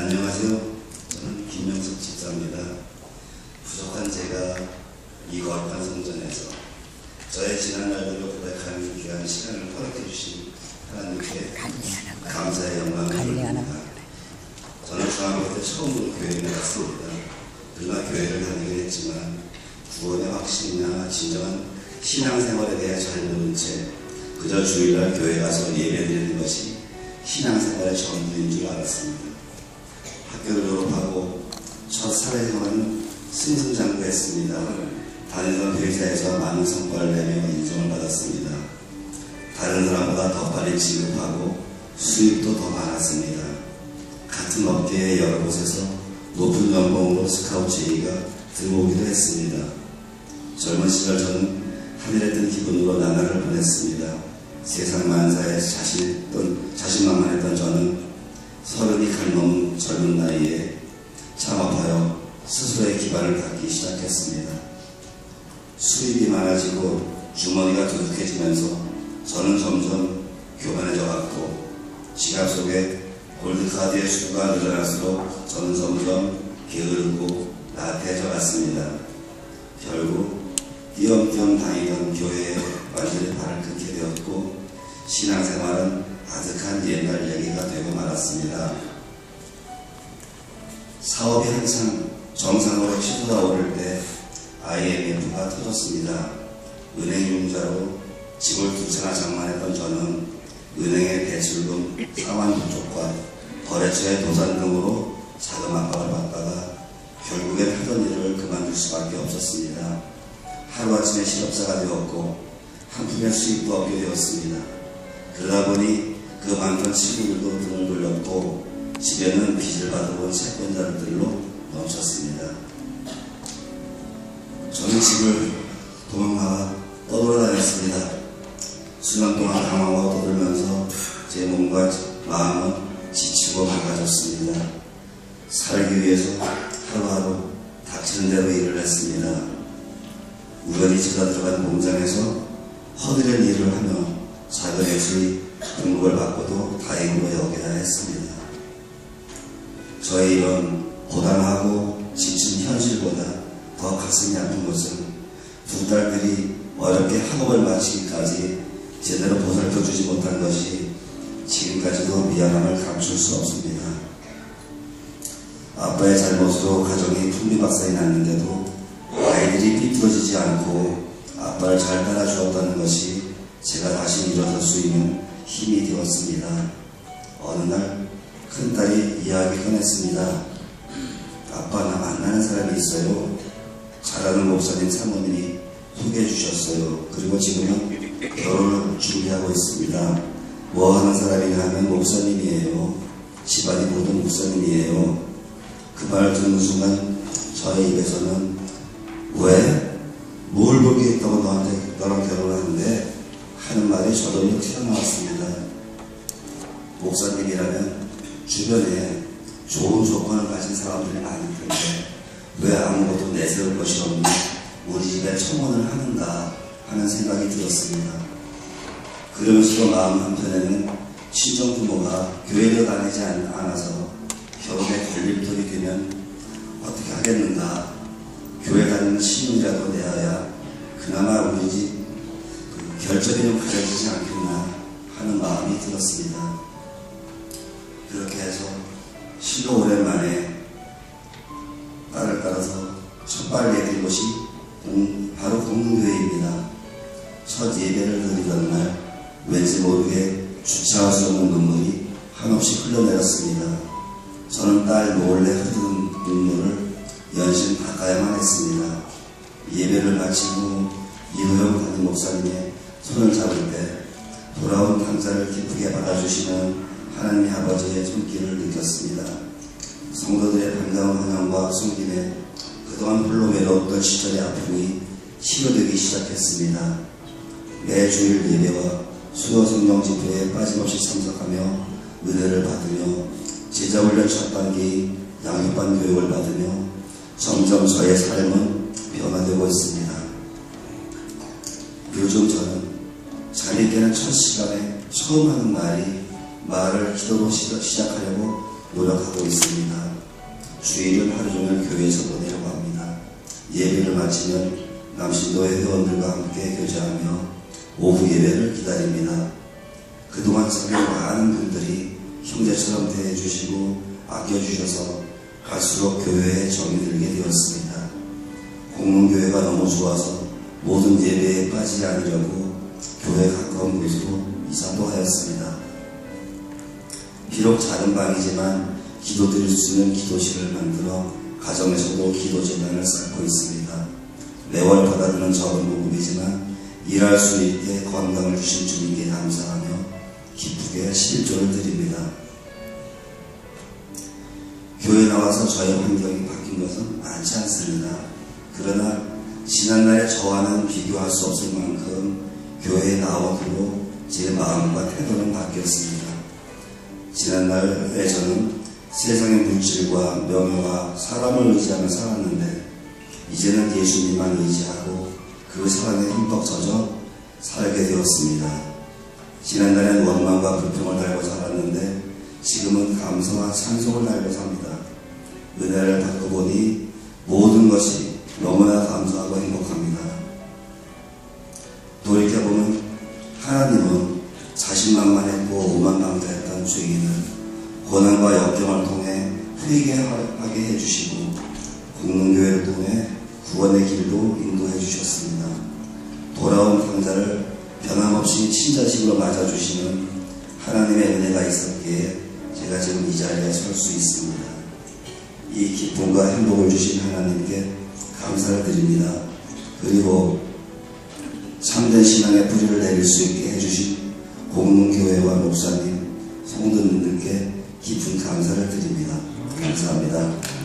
안녕하세요. 저는 김명숙 집사입니다. 부족한 제가 이 거룩한 성전에서 저의 지난 날들을 고백하는 귀한 시간을 허락해 주신 하나님께 감사의 영광을 드립니다. 저는 중학교 때 처음으로 교회를 갔습니다. 그러나 교회를 다니긴 했지만 구원의 확신이나 진정한 신앙생활에 대해 잘 모른 채 그저 주일날 교회 가서 예배드리는 것이 신앙생활의 전부인 줄 알았습니다. 학교를 졸업하고 첫 사회생활은 승승장구했습니다. 다니던 회사에서 많은 성과를 내며 인정을 받았습니다. 다른 사람보다 더 빨리 진급하고 수입도 더 많았습니다. 같은 업계의 여러 곳에서 높은 연봉으로 스카우트 제의가 들어오기도 했습니다. 젊은 시절 저는 하늘에 뜬 기분으로 나날을 보냈습니다. 세상 만사에 자신만만했던 저는 30이 갈 넘은 젊은 나이에 창업하여 스스로의 기반을 갖기 시작했습니다. 수입이 많아지고 주머니가 두둑해지면서 저는 점점 교만해져 갔고 지갑 속에 골드카드의 수가 늘어날수록 저는 점점 게으르고 나태해져 갔습니다. 결국 띄엄띄엄 다니던 교회에 완전히 발을 끊게 되었고 신앙생활은 아득한 옛날 얘기가 되고 말았습니다. 사업이 한창 정상으로 치솟아 오를 때 IMF가 터졌습니다. 은행 융자로 집을 2채나 장만했던 저는 은행의 대출금, 상환 부족과 거래처의 도산 등으로 자금 압박을 받다가 결국엔 하던 일을 그만둘 수밖에 없었습니다. 하루아침에 실업자가 되었고 한 푼의 수입도 없게 되었습니다. 그러다 보니 그 많던 친구들도 등을 돌렸고 집에는 빚을 받아본 채권자들로 넘쳤습니다. 저는 집을 도망가 떠돌아다녔습니다. 수년 동안 당황하고 떠들면서 제 몸과 마음은 지치고 망가졌습니다. 살기 위해서 하루하루 닥치는 대로 일을 했습니다. 우연히 제가 들어간 공장에서 허드렛 일을 하며 작은 애수의 등록을 받고도 다행으로 여겨야 했습니다. 저의 이런 고단하고 지친 현실보다 더 가슴이 아픈 것은 두 딸들이 어렵게 학업을 마치기까지 제대로 보살펴주지 못한 것이 지금까지도 미안함을 감출 수 없습니다. 아빠의 잘못으로 가정이 풍비박산이 났는데도 아이들이 삐뚤어지지 않고 아빠를 잘 따라주었다는 것이 제가 다시 일어설 수 있는 힘이 되었습니다. 어느 날 큰딸이 이야기 꺼냈습니다. 아빠, 나 만나는 사람이 있어요. 잘하는 목사님 사모님이 소개해 주셨어요. 그리고 지금은 결혼을 준비하고 있습니다. 뭐 하는 사람이냐 하면 목사님이에요. 집안이 모두 목사님이에요. 그 말을 듣는 순간 저의 입에서는 왜? 뭘 보겠다고 너랑 결혼하는데? 하는 말이 저절로 튀어나왔습니다. 목사님이라면 주변에 좋은 조건을 가진 사람들이 많을 텐데 왜 아무것도 내세울 것이 없는 우리 집에 청혼을 하는가 하는 생각이 들었습니다. 그러면서도 마음 한편에는 친정부모가 교회를 다니지 않아서 결혼에 걸림돌이 되면 어떻게 하겠는가, 교회 다니는 신분이라도 내어야 그나마 우리 집 결정이 좀 가려지지 않겠나 하는 마음이 들었습니다. 그렇게 해서 실로 오랜만에 딸을 따라서 첫 발을 내딜 곳이 바로 공동교회입니다. 첫 예배를 드리던 날 왠지 모르게 주체할 수 없는 눈물이 한없이 흘러내렸습니다. 저는 딸 몰래 흐르는 눈물을 연신 닦아야만 했습니다. 예배를 마치고 이호영 담임 목사님의 손을 잡을 때 돌아온 당자를 기쁘게 받아주시는 하나님의 아버지의 손길을 느꼈습니다. 성도들의 반가운 환영과 숨김에 그동안 홀로 외로웠던 시절의 아픔이 치료되기 시작했습니다. 매주일 예배와 수요 성령 집회에 빠짐없이 참석하며 은혜를 받으며 제자훈련 첫 단계인 양육반 교육을 받으며 점점 저의 삶은 변화되고 있습니다. 요즘 저는 자리 깨는 첫 시간에 처음 하는 말이 말을 기도로 시작하려고 노력하고 있습니다. 주일은 하루 종일 교회에서 보내려고 합니다. 예배를 마치면 남신도의 회원들과 함께 교제하며 오후 예배를 기다립니다. 그동안 참여 많은 분들이 형제처럼 대해주시고 아껴주셔서 갈수록 교회에 정이 들게 되었습니다. 공문교회가 너무 좋아서 모든 예배에 빠지지 않으려고 교회 가까운 곳으로 이사도 하였습니다. 비록 작은 방이지만 기도드릴 수 있는 기도실을 만들어 가정에서도 기도재단을 쌓고 있습니다. 매월 받아드는 적은 모금이지만 일할 수 있게 건강을 주신 주님께 감사하며 기쁘게 11조를 드립니다. 교회 나와서 저의 환경이 바뀐 것은 많지 않습니다. 그러나 지난날의 저와는 비교할 수 없을 만큼 교회에 나온 후로 제 마음과 태도는 바뀌었습니다. 지난날에 저는 세상의 물질과 명예와 사람을 의지하며 살았는데 이제는 예수님만 의지하고 그 사랑에 흠뻑 젖어 살게 되었습니다. 지난날엔 원망과 불평을 달고 살았는데 지금은 감사와 찬송을 달고 삽니다. 은혜를 받고 보니 모든 것이 너무나 감사하고 행복합니다. 돌이켜보면 하나님은 자신만만했고 오만방자했던 죄인을 고난과 역경을 통해 회개하게 해주시고 공동교회를 통해 구원의 길로 인도해 주셨습니다. 돌아온 강자를 변함없이 친자식으로 맞아주시는 하나님의 은혜가 있었기에 제가 지금 이 자리에 설 수 있습니다. 이 기쁨과 행복을 주신 하나님께 감사를 드립니다. 그리고 참된 신앙의 뿌리를 내릴 수 있게 해주신 공동교회와 목사님, 성도님들께 깊은 감사를 드립니다. 감사합니다.